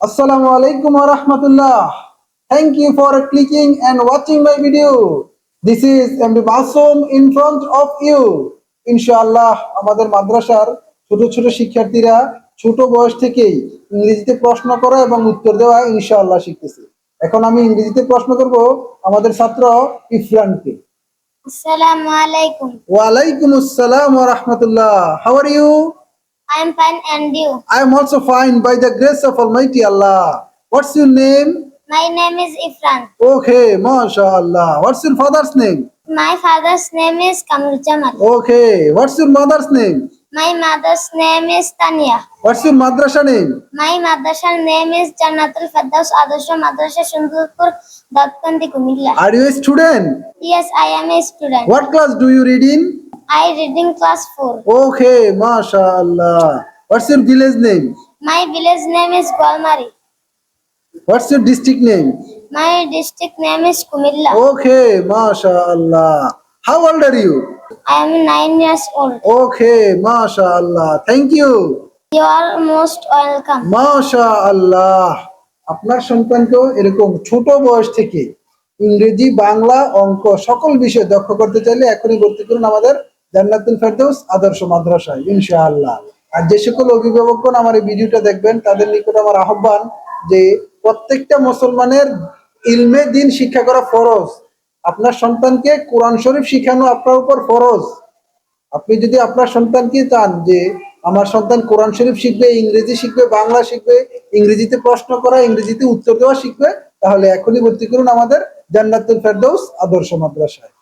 Assalamu alaikum wa rahmatullah. Thank you for clicking and watching my video. This is MB Masoom in front of you. ইনশাআল্লাহ আমাদের মাদ্রাসার ছোট ছোট শিক্ষার্থীরা ছোট বয়স থেকেই ইংরেজিতে প্রশ্ন করা এবং উত্তর দেওয়া ইনশাআল্লাহ শিখতেছে। এখন আমি ইংরেজিতে প্রশ্ন করব আমাদের ছাত্র ইফরানকে। Assalamu alaikum. ওয়া আলাইকুম আসসালাম ওয়া রাহমাতুল্লাহ। How are you? I am fine and you? I am also fine by the grace of Almighty Allah. What's your name? My name is Ifran. Okay, MashaAllah. What's your father's name? My father's name is Kamrul Jamal. Okay, what's your mother's name? My mother's name is Tanya. What's your madrasa name? My madrasa name is Jannatul Firdaus Adarsh Madrasa Shundurpur, Datkandi, Kumilla. Are you a student? Yes, I am a student. What class do you read in? I read in class 4. Okay, MashaAllah. What's your village name? My village name is Gwalmari. What's your district name? My district name is Kumilla. Okay, MashaAllah. How old are you? I am 9 years old. Okay, MashaAllah. Thank you. You are most welcome. মাশাআল্লাহ। আপনার সন্তানকেও এরকম ছোট বয়স থেকে ইংরেজি, বাংলা, অঙ্ক সকল বিষয়ে দক্ষ করতে চাইলে এখনই ভর্তি করুন আমাদের জান্নাতুল ফেরদৌস আদর্শ মাদ্রাসায় ইনশাআল্লাহ। আর যে সকল অভিভাবকগণ আমার এই ভিডিওটা দেখবেন তাদের নিকট আমার আহ্বান যে প্রত্যেকটা মুসলমানের ইলমে দ্বীন শিক্ষা করা ফরজ। আপনার সন্তানকে কোরআন শরীফ শিখানো আপনার উপর ফরজ। আপনি যদি আপনার সন্তানকে চান যে আমার সন্তান কোরআন শরীফ শিখবে, ইংরেজি শিখবে, বাংলা শিখবে, ইংরেজিতে প্রশ্ন করা, ইংরেজিতে উত্তর দেওয়া শিখবে, তাহলে এখনই ভর্তি করুন আমাদের জান্নাতুল ফেরদৌস আদর্শ মাদ্রাসায়।